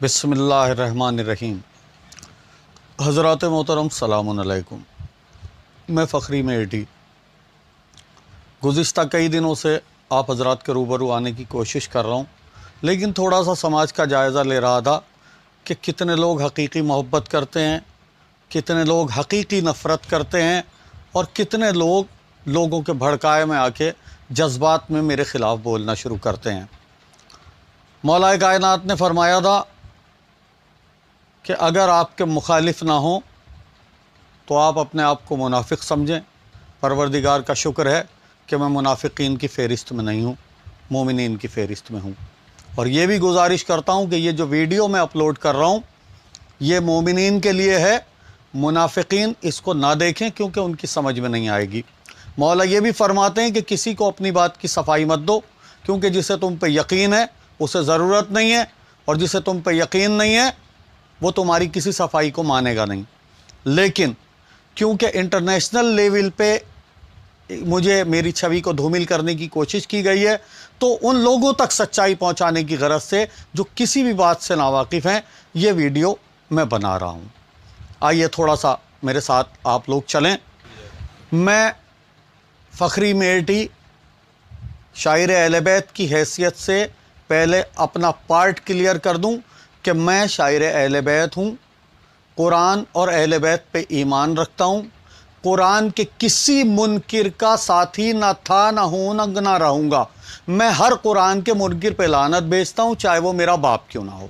बिस्मिल्लाहिर्रहमानिर्रहीम। हज़रात मोहतरम सलामुन अलैकुम। मैं फ़खरी मेटी गुज़िश्ता कई दिनों से आप हज़रात के रूबरू आने की कोशिश कर रहा हूँ, लेकिन थोड़ा सा समाज का जायज़ा ले रहा था कि कितने लोग हकीकी मोहब्बत करते हैं, कितने लोग हकीकी नफ़रत करते हैं और कितने लोग लोगों के भड़काए में आके जज्बात में मेरे ख़िलाफ़ बोलना शुरू करते हैं। मौला कायनात ने फरमाया था कि अगर आपके मुखालिफ ना हो तो आप अपने आप को मुनाफिक समझें। परवरदिगार का शुक्र है कि मैं मुनाफिकीन की फ़हरिस्त में नहीं हूँ, मोमिनीन की फ़हरिस्त में हूँ। और ये भी गुजारिश करता हूँ कि ये जो वीडियो मैं अपलोड कर रहा हूँ ये मोमिनीन के लिए है, मुनाफिकीन इसको ना देखें क्योंकि उनकी समझ में नहीं आएगी। मौला ये भी फरमाते हैं कि किसी को अपनी बात की सफाई मत दो, क्योंकि जिसे तुम पे यकीन है उसे ज़रूरत नहीं है, और जिसे तुम पे यकीन नहीं है वो तुम्हारी किसी सफाई को मानेगा नहीं। लेकिन क्योंकि इंटरनेशनल लेवल पे मुझे मेरी छवि को धूमिल करने की कोशिश की गई है, तो उन लोगों तक सच्चाई पहुंचाने की गरज से जो किसी भी बात से नावाकिफ़ हैं, ये वीडियो मैं बना रहा हूं। आइए थोड़ा सा मेरे साथ आप लोग चलें। मैं फ़खरी मेटी शायर अहले बैत की हैसियत से पहले अपना पार्ट क्लियर कर दूं कि मैं शायर अहले बैत हूँ, कुरान और अहले बैत पे ईमान रखता हूँ, कुरान के किसी मुनकिर का साथी ना था, ना हूँ, ना रहूँगा। मैं हर कुरान के मुनकिर पे लानत भेजता हूँ, चाहे वो मेरा बाप क्यों ना हो।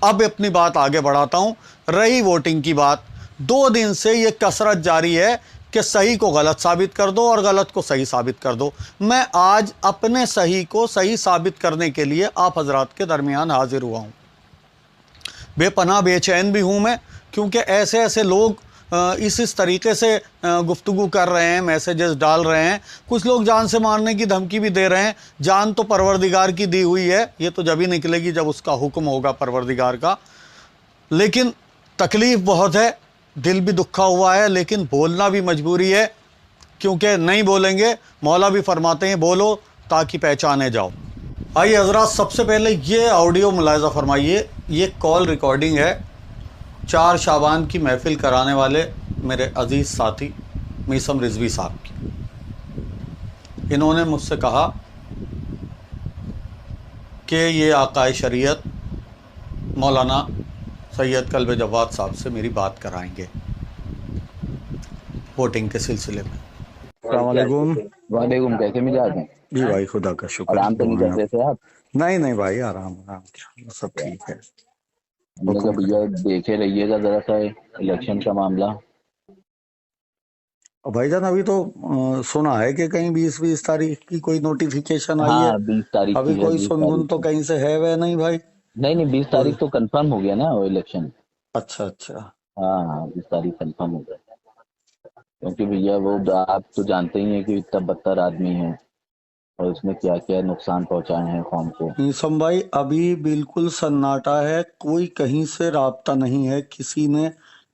अब अपनी बात आगे बढ़ाता हूँ। रही वोटिंग की बात, 2 दिन से ये कसरत जारी है कि सही को गलत साबित कर दो और गलत को सही साबित कर दो। मैं आज अपने सही को सही साबित करने के लिए आप हजरात के दरमियान हाजिर हुआ हूँ। बेपनाह बेचैन भी हूँ मैं, क्योंकि ऐसे ऐसे लोग इस तरीके से गुफ्तगू कर रहे हैं, मैसेजेस डाल रहे हैं। कुछ लोग जान से मारने की धमकी भी दे रहे हैं। जान तो परवरदिगार की दी हुई है, ये तो जब ही निकलेगी जब उसका हुक्म होगा परवरदिगार का। लेकिन तकलीफ़ बहुत है, दिल भी दुखा हुआ है, लेकिन बोलना भी मजबूरी है, क्योंकि नहीं बोलेंगे मौला भी फरमाते हैं बोलो ताकि पहचाने जाओ। आइए हजरात, सबसे पहले ये ऑडियो मुलाहिज़ा फरमाइए। ये कॉल रिकॉर्डिंग है 4 शाबान की महफ़िल कराने वाले मेरे अज़ीज़ साथी मीसम रिजवी साहब की। इन्होंने मुझसे कहा कि ये आकाए शरीयत मौलाना सैयद कल्ब जवाद साहब से मेरी बात कराएंगे वोटिंग के सिलसिले में। अस्सलाम वालेकुम। वालेकुम, कैसे मिजाज हैं? जी भाई, खुदा का शुक्र। आराम तो नहीं कर रहे थे आप? नहीं भाई, आराम सब ठीक है। हमने कहा भैया देखे रहिएगा जरा सा इलेक्शन का मामला। भाईजान अभी तो सुना है कि कहीं 20 तारीख की कोई नोटिफिकेशन आई है। हाँ, 20 तारीख अभी की है। कोई 20 सुनगुन तारीख तो की। कहीं से है वह नहीं भाई? नहीं, 20 तारीख तो कंफर्म हो गया ना वो इलेक्शन। अच्छा। हाँ, 20 तारीख कंफर्म हो गया, क्योंकि भैया वो आप तो जानते ही हैं कि इतना बदतर आदमी है और उसने क्या क्या नुकसान पहुंचाए हैं कौम को। नीसम भाई, अभी बिल्कुल सन्नाटा है, कोई कहीं से राब्ता नहीं है, किसी ने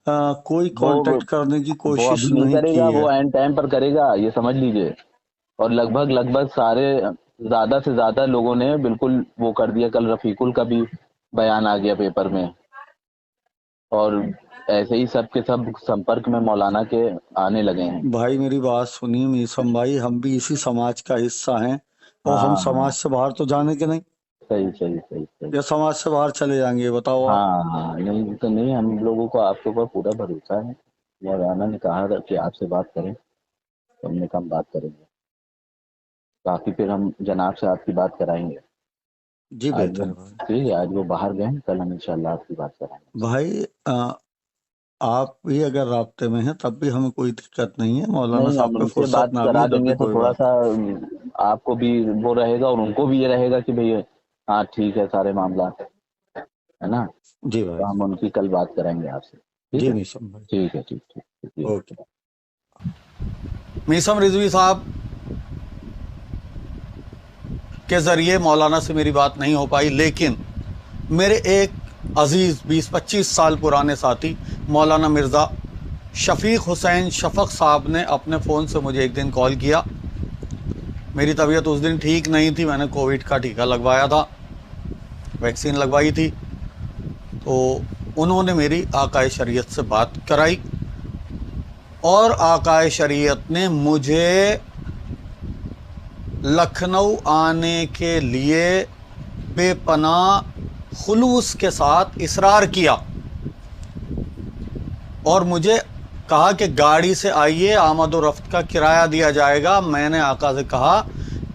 कोई कांटेक्ट करने की वो कोशिश अभी नहीं नहीं की करेगा, है। वो एंड टाइम पर करेगा, ये समझ लीजिए। और लगभग सारे ज्यादा से ज्यादा लोगों ने बिल्कुल वो कर दिया। कल रफीकुल का भी बयान आ गया पेपर में, और ऐसे ही सब के सब संपर्क में मौलाना के आने लगे हैं। भाई मेरी बात सुनिए मीसम भाई, हम भी इसी समाज का हिस्सा हैं और हम हाँ समाज से बाहर तो जाने के नहीं, सही। या समाज से बाहर चले जाएंगे बताओ आप? हाँ, नहीं तो नहीं, हम लोगों को आपके ऊपर पूरा भरोसा है। मौलाना ने कहा था कि आपसे बात करें, तो हमने कहा हम बात करेंगे। बाकी फिर हम जनाब से आपकी बात कराएंगे। जी आज वो बेहतर भाई। ठीक है, आज वो बाहर गए, कल हम इंशाल्लाह आपकी बात कराएंगे। भाई आप भी अगर राब्ते में हैं तब भी हमें कोई दिक्कत नहीं है, मौलाना नहीं, साहब हम पे उनसे फुर्सत बात ना भी करा है जब भी देंगे तो कोई थोड़ा बात। सा आपको भी वो रहेगा और उनको भी ये रहेगा कि भाई हाँ ठीक है, सारे मामला है ना। जी तो भाई। हम उनकी कल बात कराएंगे आपसे। ठीक जी है, मीसम भाई। ठीक है, ठीक। ओके। मीसम रिजवी साहब के ज़रिए मौलाना से मेरी बात नहीं हो पाई, लेकिन मेरे एक अज़ीज़ 20-25 साल पुराने साथी मौलाना मिर्ज़ा शफ़ीक हुसैन शफ़क़ साहब ने अपने फ़ोन से मुझे एक दिन कॉल किया। मेरी तबीयत उस दिन ठीक नहीं थी, मैंने कोविड का टीका लगवाया था, वैक्सीन लगवाई थी। تو انہوں نے میری آقا شریعت سے بات کرائی اور آقا شریعت نے مجھے لکھنؤ آنے کے لیے بے پناہ خلوص کے ساتھ اصرار کیا اور مجھے کہا کہ گاڑی سے آئیے، آمد و رفت کا کرایہ دیا جائے گا۔ میں نے آقا سے کہا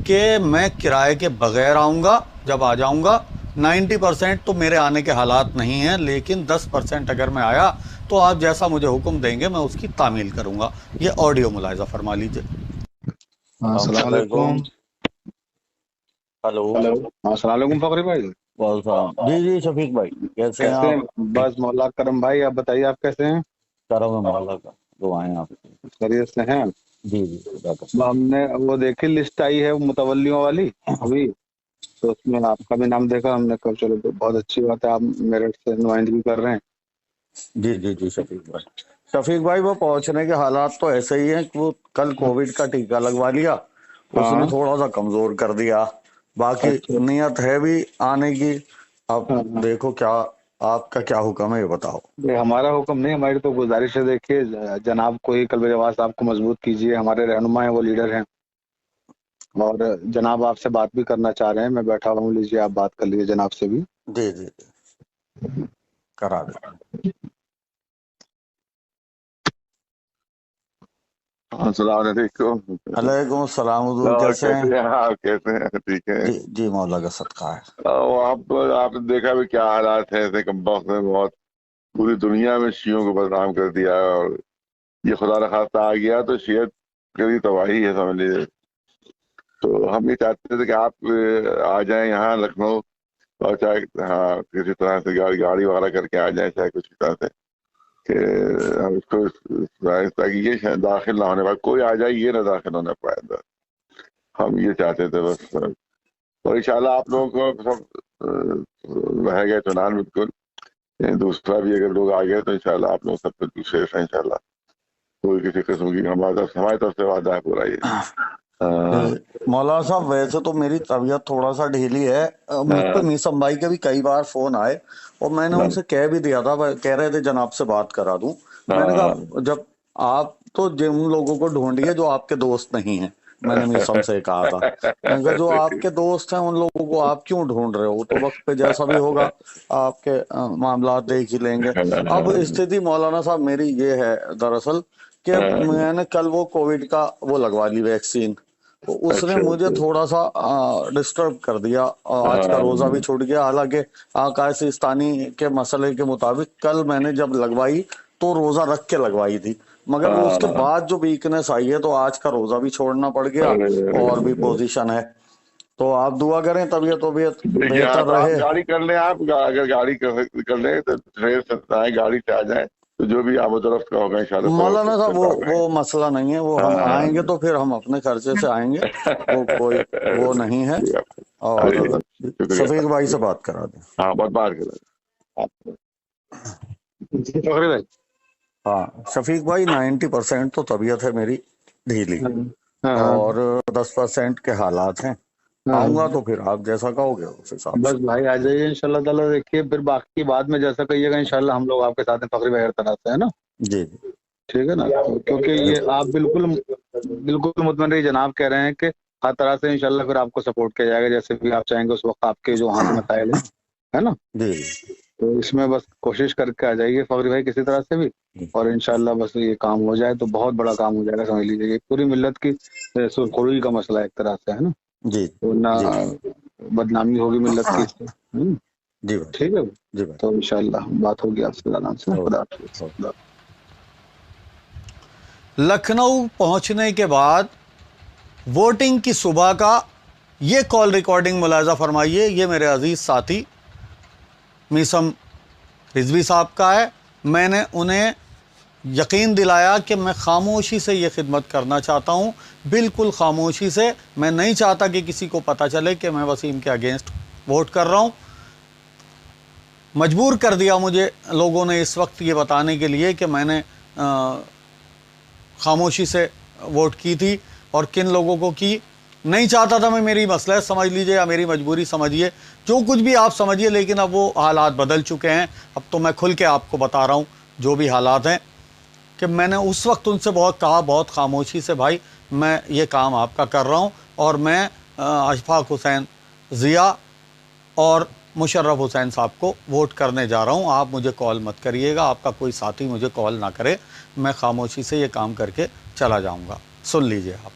کہ میں کرائے کے بغیر آؤں گا جب آ جاؤں گا۔ 90% تو میرے آنے کے حالات نہیں ہیں، لیکن 10% اگر میں آیا تو آپ جیسا مجھے حکم دیں گے میں اس کی تعمیل کروں گا۔ یہ آڈیو ملاحظہ فرما لیجیے۔ السلام علیکم۔ ہلو، السلام علیکم فخری بھائی، وعلیکم جی جی شفیق بھائی، کیسے ہیں کیسے ہیں؟ آپ؟ بس مولا کرم بھائی، آپ بتائیے آپ کیسے ہیں؟ کرم ہے مولا کا، دعائیں آپ کی۔ خیریت سے ہیں؟ جی جی خدا کا۔ ہم نے وہ دیکھی لسٹ آئی ہے متولیوں والی ابھی، تو اس میں آپ کا بھی نام دیکھا، ہم نے کہا چلو بہت اچھی بات ہے، آپ میرٹھ سے نمائندگی کر رہے ہیں۔ جی جی جی شفیق بھائی وہ پہنچنے کے حالات تو ایسے ہی ہیں کہ وہ کل کووڈ کا ٹیکہ لگوا لیا، اس نے ہاں تھوڑا سا کمزور کر دیا، باقی اچھا، نیت ہے بھی آنے کی۔ اب ہاں، دیکھو کیا آپ کا کیا حکم ہے یہ بتاؤ۔ یہ ہمارا حکم نہیں، ہماری تو گزارش ہے۔ دیکھیے جناب کو ہی کل آواز آپ کو مضبوط کیجیے، ہمارے رہنما ہیں، وہ لیڈر ہیں، اور جناب آپ سے بات بھی کرنا چاہ رہے ہیں۔ میں بیٹھا ہوا ہوں، لیجیے آپ بات کر لیجیے جناب سے بھی۔ جی جی جی کرا دیتا ہوں۔ السلام علیکم۔ علیکم السلام، حضور کیسے ہیں؟ کیسے ہیں آپ؟ کیسے ہیں؟ ٹھیک ہے۔ جی جی مولا کا صدقہ ہے۔ آپ نے دیکھا بھی کیا حالات ہیں، ایسے کم وقت میں بہت پوری دنیا میں شیعوں کو بدنام کر دیا ہے، اور یہ خدا نخواستہ آ گیا تو شیعت کی تباہی ہے سمجھ لیجیے۔ تو ہم یہ چاہتے تھے کہ آپ آ جائیں یہاں لکھنؤ، اور چاہے ہاں کسی طرح سے گاڑی وغیرہ کر کے آ جائیں، چاہے کچھ طرح سے، کہ ہم اس کو تاکہ یہ داخل نہ ہونے پائے، کوئی آ جائے یہ نہ داخل ہونے پائے اندر۔ ہم یہ چاہتے تھے بس، اور انشاءاللہ آپ لوگوں کو سب رہے گا اطمینان بالکل۔ دوسرا بھی اگر لوگ آ گئے تو انشاءاللہ آپ لوگ سب بالکل سیف ہیں انشاءاللہ، کوئی کسی قسم کی ہماری طرف سے وعدہ ہے پورا یہ۔ مولانا صاحب ویسے تو میری طبیعت تھوڑا سا ڈھیلی ہے، مجھ پہ میسم بھائی کے بھی کئی بار فون آئے اور میں نے ان سے کہہ بھی دیا تھا، کہہ رہے تھے جناب سے بات کرا دوں۔ میں نے کہا جب آپ تو جن لوگوں کو ڈھونڈیے جو آپ کے دوست نہیں ہیں، میں نے میسم سے کہا تھا، میں نے کہا جو آپ کے دوست ہیں ان لوگوں کو آپ کیوں ڈھونڈ رہے ہو، تو وقت پہ جیسا بھی ہوگا آپ کے معاملات دیکھ ہی لیں گے۔ اب استھتی مولانا صاحب میری یہ ہے دراصل کہ میں نے کل وہ کووڈ کا وہ لگوا لی ویکسین، تو اس نے مجھے تھوڑا سا ڈسٹرب کر دیا، آج کا روزہ بھی چھوٹ گیا۔ حالانکہ آقا سیستانی کے مسئلے کے مطابق کل میں نے جب لگوائی تو روزہ رکھ کے لگوائی تھی، مگر وہ اس کے بعد جو ویکنس آئی ہے تو آج کا روزہ بھی چھوڑنا پڑ گیا اور بھی پوزیشن ہے۔ تو آپ دعا کریں طبیعت دیکھیے بہتر تو آپ رہے۔ گاڑی کر لیں، آپ اگر گاڑی کر لیں تو ٹرین سے آئیں، گاڑی سے آ جائیں، تو جو بھی آمد و رفت کا ہوگا انشاءاللہ مولانا صاحب وہ مسئلہ نہیں ہے، وہ ہم آئیں گے تو پھر ہم اپنے خرچے سے آئیں گے، وہ کوئی وہ نہیں ہے۔ اور شفیق بھائی سے بات کرا دیں۔ ہاں بہت بات کریں۔ فخری بھائی، ہاں شفیق بھائی 90% تو طبیعت ہے میری ڈھیلی اور 10% کے حالات ہیں۔ آؤں گا تو پھر آپ جیسا کہو گے اس حساب بس سے۔ بھائی آ جائیے انشاءاللہ تعالیٰ۔ دیکھیے پھر باقی بعد میں جیسا کہیے گا انشاءاللہ ہم لوگ آپ کے ساتھ ہیں فخری بھائی، ہر طرح سے ہے نا، جی ٹھیک ہے نا؟ کیونکہ یہ آپ بالکل مطمئن رہیے، جناب کہہ رہے ہیں کہ ہر طرح سے انشاءاللہ پھر آپ کو سپورٹ کیا جائے گا، جیسے بھی آپ چاہیں گے اس وقت آپ کے جو وہاں سے مسائل ہیں، ہے نا؟ جی تو اس میں بس کوشش کر کے آ جائیے فخری بھائی کسی طرح سے بھی، اور انشاءاللہ بس یہ کام ہو جائے تو بہت بڑا کام ہو جائے گا، سمجھ لیجیے یہ پوری ملت کی سرخروئی کا مسئلہ ہے ایک طرح سے، ہے نا؟ جی ورنہ جی بدنامی ہوگی ملت کی اس سے، جی بھائی ٹھیک ہے؟ جی بھائی۔ تو انشاءاللہ بات ہوگی آپ سے نام سے۔ خدا حافظ۔ لکھنؤ پہنچنے کے بعد ووٹنگ کی صبح کا یہ کال ریکارڈنگ ملاحظہ فرمائیے، یہ میرے عزیز ساتھی میسم رضوی صاحب کا ہے۔ میں نے انہیں یقین دلایا کہ میں خاموشی سے یہ خدمت کرنا چاہتا ہوں، بالکل خاموشی سے، میں نہیں چاہتا کہ کسی کو پتہ چلے کہ میں وسیم کے اگینسٹ ووٹ کر رہا ہوں۔ مجبور کر دیا مجھے لوگوں نے اس وقت یہ بتانے کے لیے کہ میں نے خاموشی سے ووٹ کی تھی، اور کن لوگوں کو کی، نہیں چاہتا تھا میں، میری مصلحت سمجھ لیجئے یا میری مجبوری سمجھیے، جو کچھ بھی آپ سمجھیے، لیکن اب وہ حالات بدل چکے ہیں۔ اب تو میں کھل کے آپ کو بتا رہا ہوں جو بھی حالات ہیں، کہ میں نے اس وقت ان سے بہت کہا، بہت خاموشی سے، بھائی میں یہ کام آپ کا کر رہا ہوں اور میں اشفاق حسین ضیاء اور مشرف حسین صاحب کو ووٹ کرنے جا رہا ہوں، آپ مجھے کال مت کریے گا، آپ کا کوئی ساتھی مجھے کال نہ کرے، میں خاموشی سے یہ کام کر کے چلا جاؤں گا۔ سن لیجئے آپ۔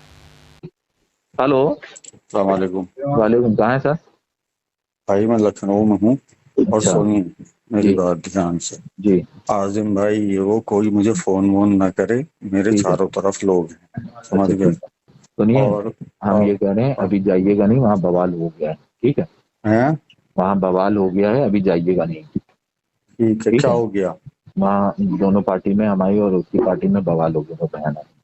ہلو، السلام علیکم وعلیکم، کہاں ہے سر؟ بھائی، میں لکھنؤ میں ہوں، اور اچھا سنیے میری جی بات دھیان سے۔ جی، عاظم بھائی، یہ وہ کوئی مجھے فون وون نہ کرے، میرے ٹھیک ہے، چاروں طرف لوگ ہیں، سمجھ اچھا گئے؟ ٹھیک ہے، سنیے، اور ہم یہ کہہ رہے ہیں ابھی جائیے گا نہیں، وہاں بوال ہو گیا ہے، ٹھیک ہے؟ ہیں؟ وہاں بوال ہو گیا ہے، ابھی جائیے گا نہیں، ٹھیک ہے، ٹھیک کیا ہے؟ ہو گیا؟ وہاں دونوں پارٹی میں، ہماری اور اس کی پارٹی میں بوال ہو گیا، وہ بیان ہے۔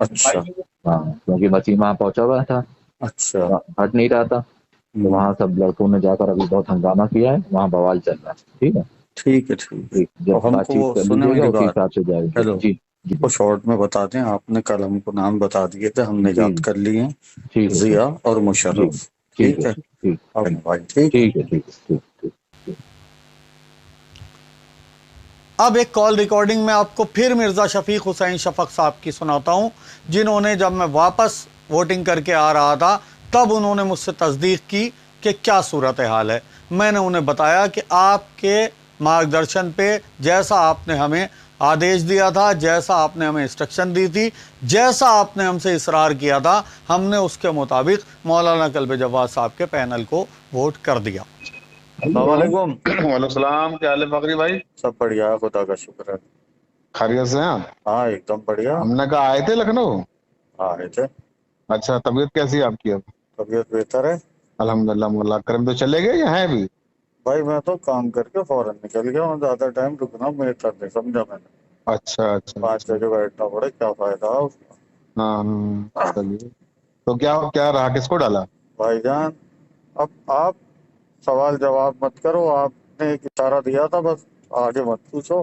اچھا ہاں، کیونکہ وسیم وہاں پہنچا ہوا تھا، اچھا، ہٹ نہیں رہا تھا، تو وہاں سب لڑکوں نے جا کر ابھی بہت ہنگامہ کیا ہے، وہاں بوال چل رہا ہے، ٹھیک ہے؟ ٹھیک ہے، ٹھیک ہے۔ ٹھیک، جب اور ہم بات کو چیت وہ کر سنیں لیجیے گا میری اسی بات، حساب سے جائے گی۔ ہیلو، جی جی کو شارٹ میں بتا دیں، آپ نے کل ہم کو نام بتا دیے تھے، ہم نے جی، یاد کر لیے ہیں، ٹھیک ہے سر، ضیاء اور جی مشرف، ٹھیک ٹھیک ہے ہے؟ سر، ٹھیک اپنے بھائی، ٹھیک ہے۔ ٹھیک ہے، ٹھیک ہے، ٹھیک ٹھیک ٹھیک۔ اب ایک کال ریکارڈنگ میں آپ کو پھر مرزا شفیق حسین شفق صاحب کی سناتا ہوں، جنہوں نے جب میں واپس ووٹنگ کر کے آ رہا تھا تب انہوں نے مجھ سے تصدیق کی کہ کیا صورتحال ہے۔ میں نے انہیں بتایا کہ آپ کے مارگدرشن پہ جیسا آپ نے ہمیں آدیش دیا تھا، جیسا آپ نے ہمیں انسٹرکشن دی تھی، جیسا آپ نے ہم سے اصرار کیا تھا، ہم نے اس کے مطابق مولانا کلب جواد صاحب کے پینل کو ووٹ کر دیا۔ السلام علیکم۔ وعلیکم السلام، کیا حال ہے فخری بھائی؟ سب بڑھیا ہے، خدا کا شکر ہے۔ خیریت سے ہیں آپ؟ ہاں، ایک دم بڑھیا۔ ہم نے کہا آئے تھے لکھنؤ؟ آئے تھے۔ اچھا، طبیعت کیسی ہے آپ کی اب؟ طبیعت بہتر ہے الحمدللہ، مولا کرم۔ تو چلے گئے یا ہیں ابھی؟ بھائی، میں تو کام کر کے فوراً نکل گیا ہوں، زیادہ ٹائم رکنا بہتر نہیں سمجھا میں نے۔ اچھا اچھا 5 اچھا، بجے بیٹھنا پڑے، کیا فائدہ اس کا؟ ہاں ہاں، چلیے۔ تو کیا کیا رہا، کس کو ڈالا؟ بھائی جان، اب آپ سوال جواب مت کرو، آپ نے ایک اشارہ دیا تھا، بس آگے مت پوچھو،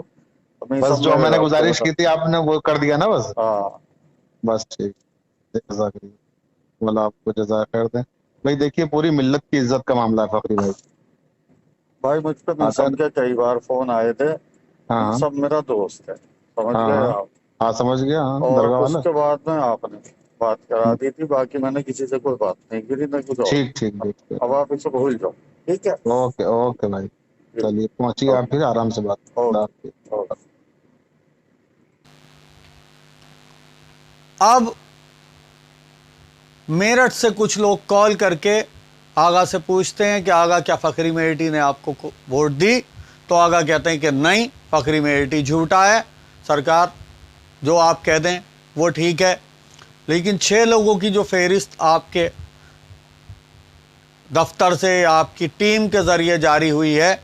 ابھی بس سب جو میرے میں نے رابطے میں گزارش کی تھی آپ نے وہ کر دیا نا بس؟ ہاں۔ بس ٹھیک، جزاک اللہ، مولا آپ کو جزائے خیر دیں۔ بھائی دیکھیے، پوری ملت کی عزت کا معاملہ ہے فخری بھائی۔ بھائی، مجھ پہ ملسن اگر کے کئی بار فون آئے تھے، ان ہاں سب میرا دوست ہے، سمجھ ہاں گئے ہاں آپ؟ ہاں، سمجھ گیا، ہاں، اور درگاہ اس والا۔ کے بعد میں آپ نے بات کرا دی تھی، باقی میں نے کسی سے کوئی بات نہیں کی، نہ کچھ اور۔ ٹھیک ٹھیک ٹھیک، اب آپ اسے بھول جاؤ، ٹھیک ہے؟ اوکے اوکے بھائی، چلیے پہنچیے آپ، پھر آرام سے بات۔ اللہ اوکے حافظ۔ اوکے۔ اب میرٹھ سے کچھ لوگ کال کر کے آغا سے پوچھتے ہیں کہ آغا کیا فخری میرٹھی نے آپ کو ووٹ دی؟ تو آغا کہتے ہیں کہ نہیں، فخری میرٹھی جھوٹا ہے، سرکار جو آپ کہہ دیں وہ ٹھیک ہے۔ لیکن 6 لوگوں کی جو فہرست آپ کے دفتر سے یا آپ کی ٹیم کے ذریعے جاری ہوئی ہے،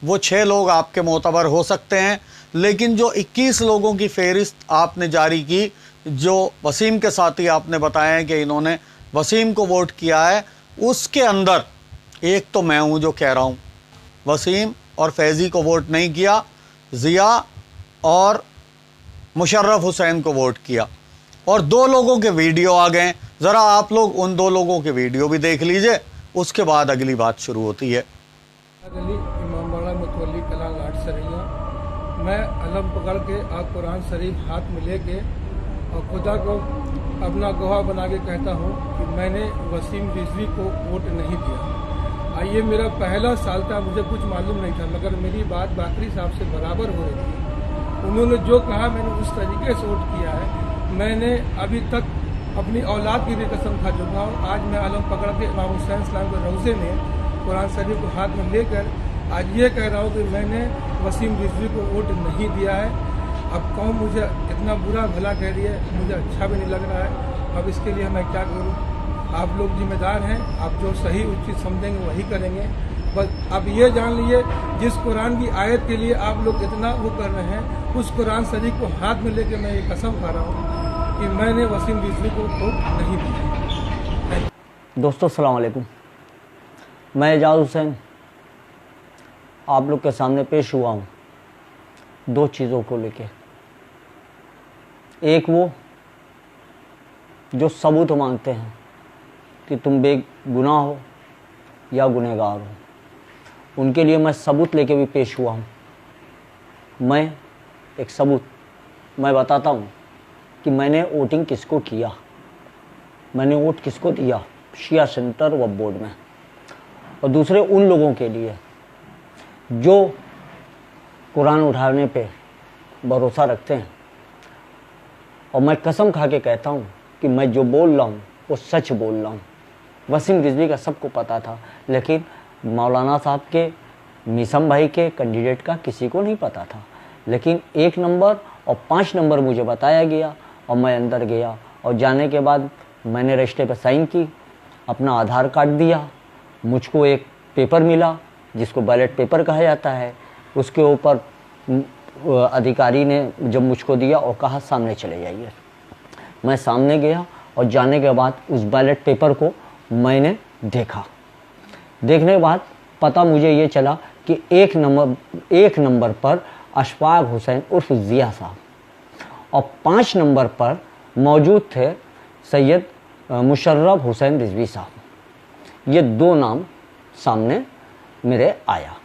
وہ 6 لوگ آپ کے معتبر ہو سکتے ہیں، لیکن جو 21 لوگوں کی فہرست آپ نے جاری کی، جو وسیم کے ساتھی آپ نے بتایا ہے کہ انہوں نے وسیم کو ووٹ کیا ہے، اس کے اندر ایک تو میں ہوں جو کہہ رہا ہوں وسیم اور فیضی کو ووٹ نہیں کیا، ضیاء اور مشرف حسین کو ووٹ کیا، اور 2 لوگوں کے ویڈیو آ گئے۔ ذرا آپ لوگ ان 2 لوگوں کے ویڈیو بھی دیکھ لیجئے، اس کے بعد اگلی بات شروع ہوتی ہے۔ علی امام باڑہ متولی کلاں گھاٹ سریا، میں علم پکڑ کے اور قرآن شریف ہاتھ میں لے کے اور خدا کو اپنا گواہ بنا کے کہتا ہوں کہ میں نے وسیم رضوی کو ووٹ نہیں دیا۔ یہ میرا پہلا سال تھا، مجھے کچھ معلوم نہیں تھا، مگر میری بات باقری صاحب سے برابر ہو رہی تھی۔ انہوں نے جو کہا میں نے اس طریقے سے ووٹ کیا ہے۔ میں نے ابھی تک اپنی اولاد کی بھی قسم کھا چکا ہوں۔ آج میں علم پکڑ کے امام حسین السلام کے روضے میں قرآن شریف کو ہاتھ میں لے کر آج یہ کہہ رہا ہوں کہ میں نے وسیم رضوی کو ووٹ نہیں دیا ہے۔ اب قوم مجھے اتنا برا بھلا کہہ رہی ہے، مجھے اچھا بھی نہیں لگ رہا ہے۔ اب اس کے لیے میں کیا کروں؟ آپ لوگ ذمہ دار ہیں، آپ جو صحیح اچت سمجھیں گے وہی کریں گے۔ بس اب یہ جان لیجیے، جس قرآن کی آیت کے لیے آپ لوگ اتنا وہ کر رہے ہیں، اس قرآن شریف کو ہاتھ میں لے کے میں یہ قسم کھا رہا ہوں کہ میں نے وسیم رضوی کو ووٹ نہیں دیا۔ دوستو السلام علیکم، میں اعجاز حسین آپ لوگ کے سامنے پیش ہوا ہوں 2 چیزوں کو لے کے۔ ایک وہ جو ثبوت مانگتے ہیں कि तुम बेगुनाह हो या गुनहगार हो। उनके लिए मैं सबूत लेके भी पेश हुआ हूँ। मैं एक सबूत मैं बताता हूँ कि मैंने वोटिंग किसको किया, मैंने वोट किसको दिया शिया सेंटर वक्फ बोर्ड में। और दूसरे उन लोगों के लिए जो कुरान उठाने पे भरोसा रखते हैं। और मैं कसम खा के कहता हूँ कि मैं जो बोल रहा हूँ वो सच बोल रहा हूँ। वसीम रिजवी का सबको पता था, लेकिन मौलाना साहब के, मीसम भाई के कैंडिडेट का किसी को नहीं पता था। लेकिन 1 नंबर और 5 नंबर मुझे बताया गया और मैं अंदर गया। और जाने के बाद मैंने रजिस्टर पर साइन की, अपना आधार कार्ड दिया, मुझको एक पेपर मिला जिसको बैलेट पेपर कहा जाता है। उसके ऊपर अधिकारी ने जब मुझको दिया और कहा सामने चले जाइए। मैं सामने गया और जाने के बाद उस बैलेट पेपर को मैंने देखा। देखने के बाद पता मुझे ये चला कि 1 नंबर पर अशफाक हुसैन उर्फ ज़िया साहब और 5 नंबर पर मौजूद थे सैयद मुशर्रफ हुसैन रिजवी साहब। ये 2 नाम सामने मेरे आया,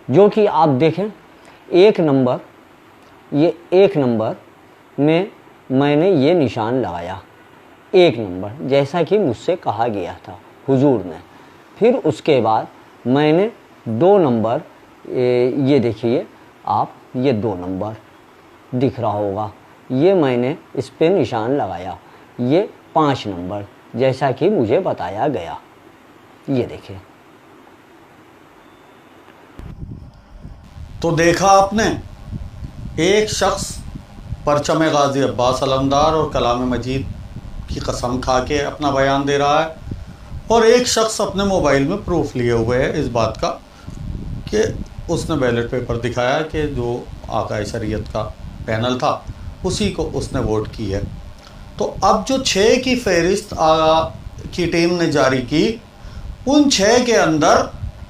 जो कि आप देखें 1 नंबर में मैंने ये निशान लगाया, 1 नंबर, जैसा कि मुझसे कहा गया था हुजूर ने। फिर उसके बाद मैंने 2 नंबर, ये देखिए आप, ये 2 नंबर दिख रहा होगा, ये मैंने इस पे निशान लगाया। ये 5 नंबर जैसा कि मुझे बताया गया, ये देखिए। तो देखा आपने, एक शख्स परचम गाजी अब्बास अलमदार और कलाम मजीद की कसम खा के अपना बयान दे रहा है, और एक शख्स अपने मोबाइल में प्रूफ लिए हुए है इस बात का कि उसने बैलेट पेपर दिखाया कि जो आकाए शरीयत का पैनल था उसी को उसने वोट की है। तो अब जो 6 की फहरिस्त की टीम ने जारी की, उन 6 के अंदर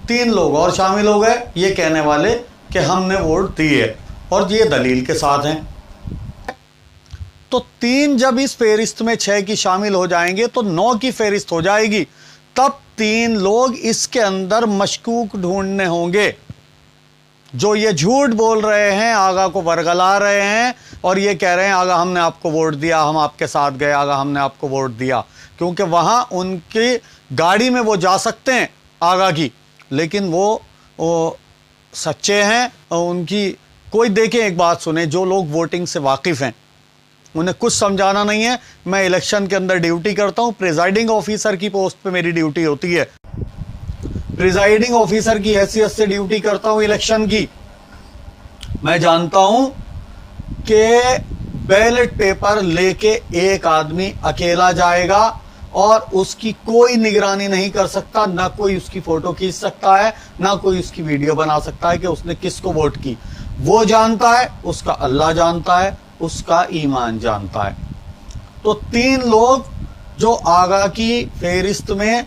3 लोग और शामिल हो गए, ये कहने वाले कि हमने वोट दिए, और ये दलील के साथ हैं। तो 3 जब इस फहरिस्त में 6 की शामिल हो जाएंगे तो 9 की फहरिस्त हो जाएगी। तब 3 लोग इसके अंदर मशकूक ढूंढने होंगे, जो ये झूठ बोल रहे हैं, आगा को बरगला रहे हैं और ये कह रहे हैं आगा हमने आपको वोट दिया, हम आपके साथ गए, आगा हमने आपको वोट दिया। क्योंकि वहाँ उनकी गाड़ी में वो जा सकते हैं आगा की, लेकिन वो सच्चे हैं। उनकी कोई देखें, एक बात सुने, जो लोग वोटिंग से वाकिफ़ हैं उन्हें कुछ समझाना नहीं है। मैं इलेक्शन के अंदर ड्यूटी करता हूँ, प्रिजाइडिंग ऑफिसर की पोस्ट पे मेरी ड्यूटी होती है, प्रिजाइडिंग ऑफिसर की हैसियत से ड्यूटी करता हूँ इलेक्शन की। मैं जानता हूँ कि बैलेट पेपर लेके एक आदमी अकेला जाएगा और उसकी कोई निगरानी नहीं कर सकता, ना कोई उसकी फोटो खींच सकता है, ना कोई उसकी वीडियो बना सकता है कि उसने किसको वोट की। वो जानता है, उसका अल्लाह जानता है, उसका ईमान जानता है। तो 3 लोग जो आगा की फहरिस्त में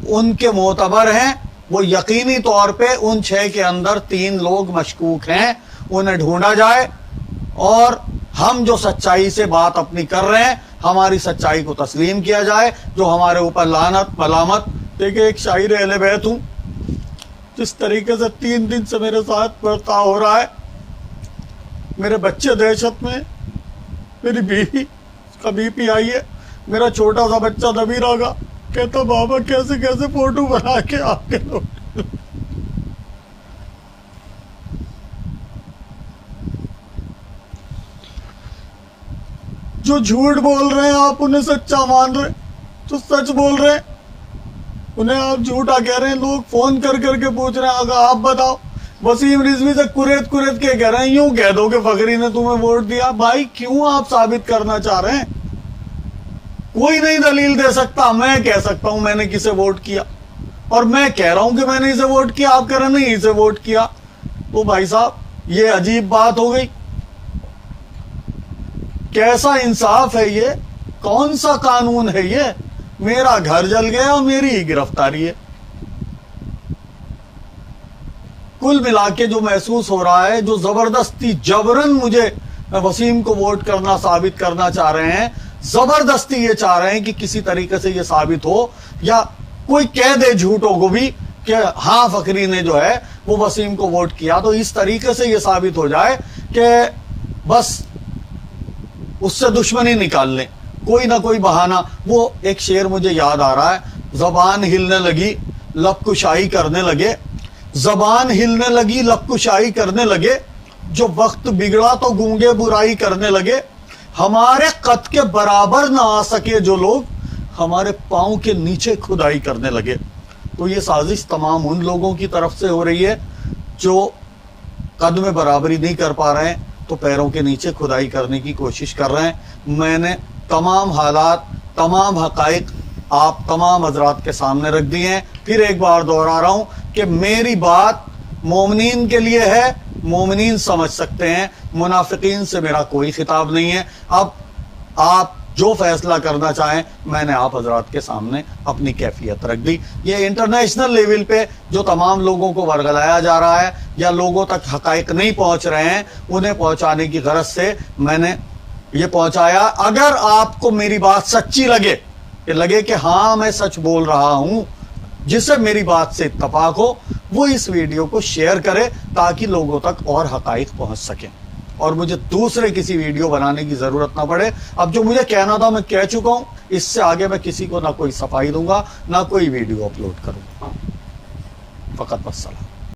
उनके मोतबर हैं, वो यकीनी तौर पे उन 6 के अंदर 3 लोग मशकूक हैं, उन्हें ढूंढा जाए और हम जो सच्चाई से बात अपनी कर रहे हैं, हमारी सच्चाई को तस्लीम किया जाए, जो हमारे ऊपर लानत मलामत। देखिए, एक शायर अहले बैत हूँ, जिस तरीके से 3 दिन से मेरे साथ बर्ताव हो रहा है, मेरे बच्चे दहशत में, मेरी बीवी का बीपी आई है, मेरा छोटा सा बच्चा दबीरा का कहता बाबा कैसे कैसे फोटो बना के आपके लोग। जो झूठ बोल रहे हैं आप उन्हें सच्चा मान रहे, जो सच बोल रहे हैं उन्हें आप झूठा कह रहे हैं। लोग फोन कर करके पूछ रहे हैं अगर आप बताओ, वसीम रिजवी से कुरेद के कह रहे हैं, यूं कह दो कि फकरी ने तुम्हें वोट दिया। भाई क्यों आप साबित करना चाह रहे हैं? कोई नहीं दलील दे सकता। मैं कह सकता हूं मैंने किसे वोट किया, और मैं कह रहा हूं कि मैंने इसे वोट किया, आप कह रहे नहीं इसे वोट किया। तो भाई साहब, ये अजीब बात हो गई। कैसा इंसाफ है ये? कौन सा कानून है ये? मेरा घर जल गया और मेरी ही गिरफ्तारी है। कुल मिला के जो महसूस हो रहा है, जो जबरदस्ती जबरन मुझे वसीम को वोट करना साबित करना चाह रहे हैं, जबरदस्ती ये चाह रहे हैं कि किसी तरीके से ये साबित हो या कोई कह दे झूठों को भी कि हाँ फकरी ने जो है वो वसीम को वोट किया, तो इस तरीके से ये साबित हो जाए कि बस उससे दुश्मनी निकाल लें, कोई ना कोई बहाना। वो एक शेर मुझे याद आ रहा है, जबान हिलने लगी लब कुशाई करने लगे, जबान हिलने लगी लब कुशाई करने लगे, जो वक्त बिगड़ा तो गूंगे बुराई करने लगे, हमारे कद के बराबर ना आ सके जो लोग, हमारे पांव के नीचे खुदाई करने लगे। तो ये साजिश तमाम उन लोगों की तरफ से हो रही है जो कद में बराबरी नहीं कर पा रहे हैं, तो पैरों के नीचे खुदाई करने की कोशिश कर रहे हैं। मैंने तमाम हालात, तमाम हकाइक आप तमाम हजरात के सामने रख दिए हैं। फिर एक बार दोहरा रहा हूं कि मेरी बात मोमिनीन के लिए है, मोमिनीन समझ सकते हैं, मुनाफिकीन से मेरा कोई खिताब नहीं है। अब आप जो फैसला करना चाहें, मैंने आप हजरात के सामने अपनी कैफियत रख दी। ये इंटरनेशनल लेवल पे जो तमाम लोगों को वर्गलाया जा रहा है या लोगों तक हकाइक नहीं पहुंच रहे हैं, उन्हें पहुंचाने की गरज से मैंने ये पहुंचाया। अगर आपको मेरी बात सच्ची लगे कि हाँ मैं सच बोल रहा हूं, जिसे मेरी बात से इत्तफाक हो, वो इस वीडियो को शेयर करे ताकि लोगों तक और हकाइक पहुंच सकें और मुझे दूसरे किसी वीडियो बनाने की जरूरत ना पड़े। अब जो मुझे कहना था मैं कह चुका हूं, इससे आगे मैं किसी को ना कोई सफाई दूंगा, ना कोई वीडियो अपलोड करूंगा। फकत बस सलाम।